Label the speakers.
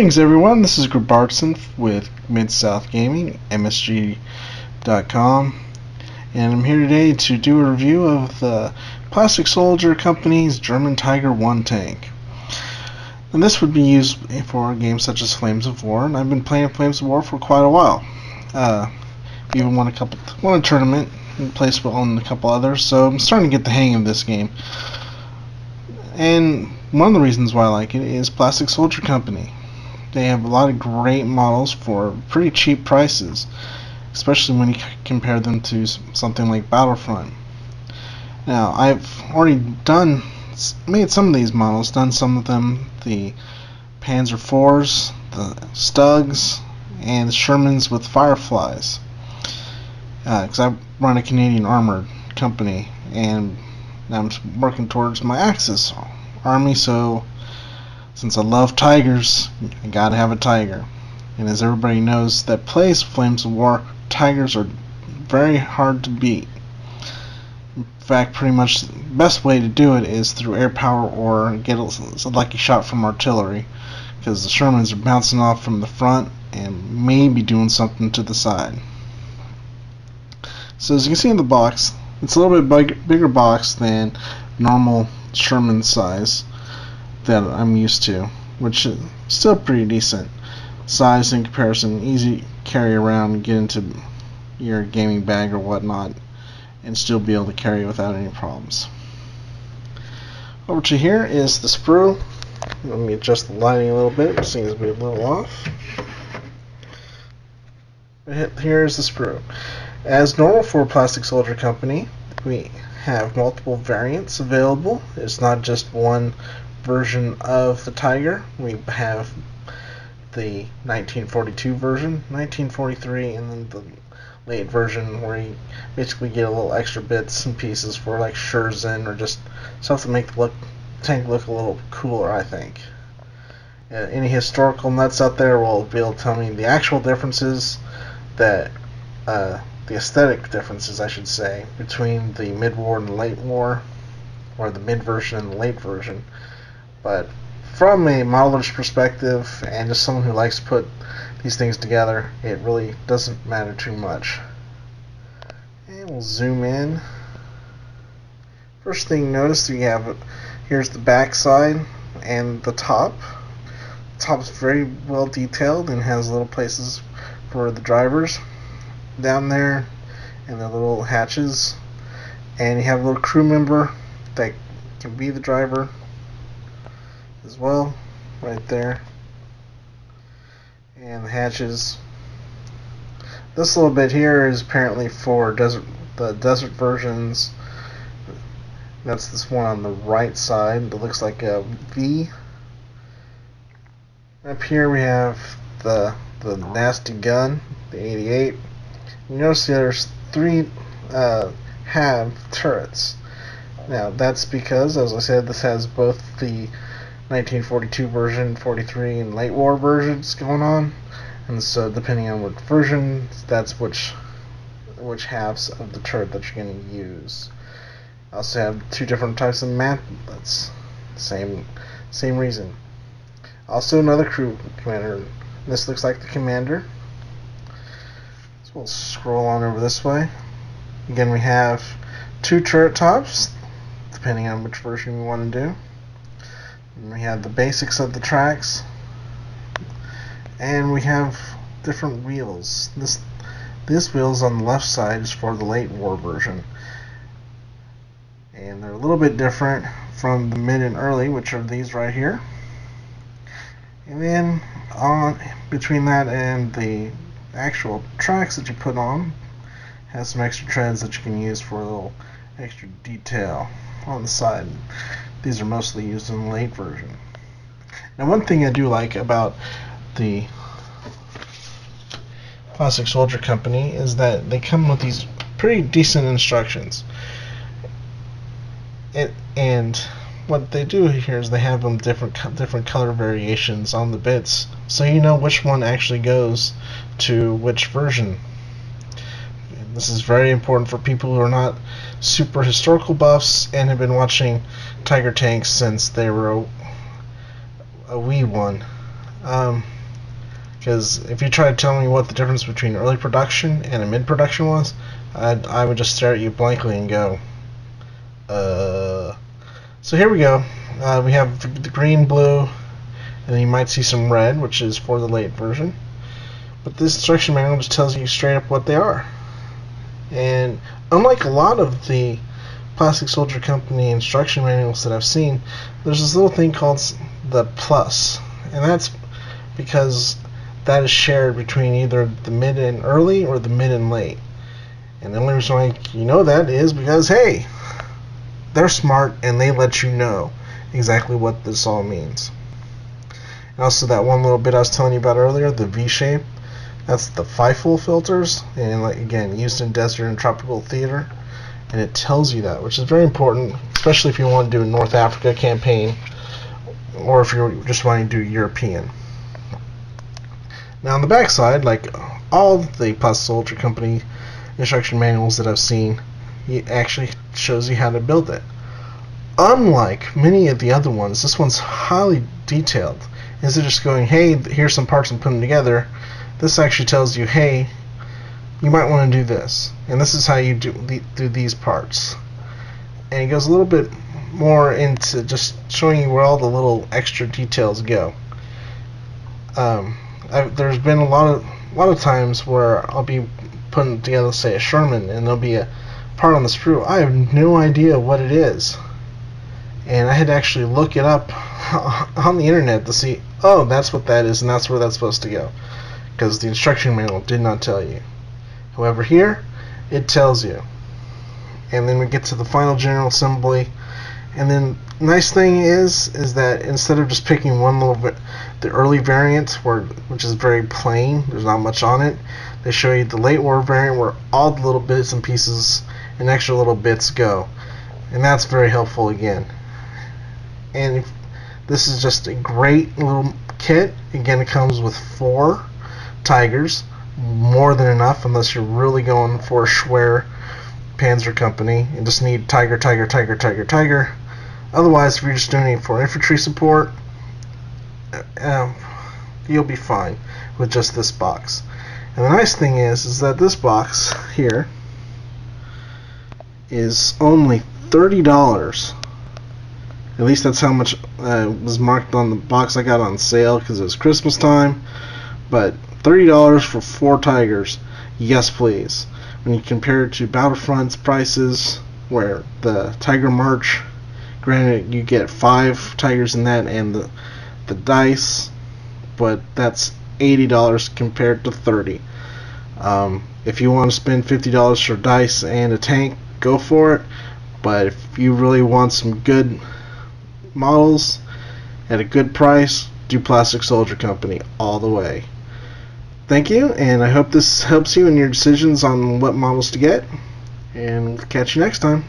Speaker 1: Greetings everyone, this is Gribardson with Mid-South Gaming, MSG.com, and I'm here today to do a review of the Plastic Soldier Company's German Tiger 1 tank. And this would be used for games such as Flames of War, and I've been playing Flames of War for quite a while. Even won a tournament and placed well in a couple others, so I'm starting to get the hang of this game. And one of the reasons why I like it is Plastic Soldier Company. They have a lot of great models for pretty cheap prices, especially when you compare them to something like Battlefront. Now, I've already made some of these models, done some of them, the Panzer IVs, the Stugs, and the Shermans with Fireflies. Because I run a Canadian armored company, and I'm working towards my Axis army, so since I love tigers, I gotta have a tiger. And as everybody knows that plays Flames of War, tigers are very hard to beat. In fact, pretty much the best way to do it is through air power or get a lucky shot from artillery, because the Shermans are bouncing off from the front and maybe doing something to the side. So as you can see in the box, it's a little bit bigger box than normal Sherman size that I'm used to, which is still pretty decent size in comparison, easy to carry around and get into your gaming bag or whatnot, and still be able to carry it without any problems. Over to here is the sprue. Let me adjust the lighting a little bit, it seems to be a little off. Here's the sprue. As normal for Plastic Soldier Company, we have multiple variants available. It's not just one version of the Tiger. We have the 1942 version, 1943, and then the late version where you basically get a little extra bits and pieces for like Scherzen or just stuff to make the tank look a little cooler, I think. Any historical nuts out there will be able to tell me the actual differences, that the aesthetic differences, I should say, between the mid-war and the late war, or the mid version and the late version. But from a modeler's perspective, and just someone who likes to put these things together, it really doesn't matter too much. And we'll zoom in. First thing you notice, here's the back side and the top. The top is very well detailed and has little places for the drivers down there and the little hatches. And you have a little crew member that can be the driver as well, right there. And the hatches. This little bit here is apparently for the desert versions. That's this one on the right side that looks like a V. Up here we have the nasty gun, the 88. You notice there's three HAV turrets. Now that's because, as I said, this has both the 1942 version, 43, and late war versions going on, and so depending on what version, that's which halves of the turret that you're going to use. I also have two different types of mantlets. Same reason. Also another crew commander. This looks like the commander. So we'll scroll on over this way. Again, we have two turret tops, depending on which version we want to do. And we have the basics of the tracks, and we have different wheels. This wheels on the left side is for the late war version, and they're a little bit different from the mid and early, which are these right here. And then between that and the actual tracks that you put on, has some extra treads that you can use for a little extra detail on the side. These are mostly used in the late version. Now, one thing I do like about the Plastic Soldier Company is that they come with these pretty decent instructions. And what they do here is they have them different color variations on the bits, so you know which one actually goes to which version. This is very important for people who are not super historical buffs and have been watching Tiger tanks since they were a wee one. Because if you try to tell me what the difference between early production and a mid-production was, I would just stare at you blankly and go, So here we go. We have the green, blue, and then you might see some red, which is for the late version. But this instruction manual just tells you straight up what they are. And unlike a lot of the Plastic Soldier Company instruction manuals that I've seen, there's this little thing called the plus, and that's because that is shared between either the mid and early or the mid and late. And the only reason why you know that is because, hey, they're smart and they let you know exactly what this all means. And also that one little bit I was telling you about earlier, the V-shape, that's the FIFO filters, and like again, used in desert and tropical theater, and it tells you that, which is very important, especially if you want to do a North Africa campaign or if you're just wanting to do European. Now on the back side, like all the Plastic Soldier Company instruction manuals that I've seen, it actually shows you how to build it. Unlike many of the other ones, this one's highly detailed. Instead of just going, hey, here's some parts and put them together, this actually tells you, hey, you might want to do this, and this is how you do these parts. And it goes a little bit more into just showing you where all the little extra details go. There's been a lot of times where I'll be putting together, say, a Sherman, and there'll be a part on the sprue. I have no idea what it is, and I had to actually look it up on the internet to see, oh, that's what that is, and that's where that's supposed to go, because the instruction manual did not tell you. However, here it tells you. And then we get to the final general assembly, and then nice thing is that instead of just picking one little bit, the early variant, which is very plain, there's not much on it, they show you the late war variant where all the little bits and pieces and extra little bits go, and that's very helpful again. And this is just a great little kit. Again, it comes with 4 Tigers, more than enough unless you're really going for a Schwer Panzer company and just need Tiger, Tiger, Tiger, Tiger, Tiger. Otherwise, if you're just doing it for infantry support, you'll be fine with just this box. And the nice thing is that this box here is only $30. At least that's how much was marked on the box I got on sale because it was Christmas time. But $30 for 4 Tigers, yes please. When you compare it to Battlefront's prices, where the Tiger March, granted you get 5 Tigers in that and the dice, but that's $80 compared to $30. If you want to spend $50 for dice and a tank, go for it. But if you really want some good models at a good price, do Plastic Soldier Company all the way. Thank you, and I hope this helps you in your decisions on what models to get, and catch you next time.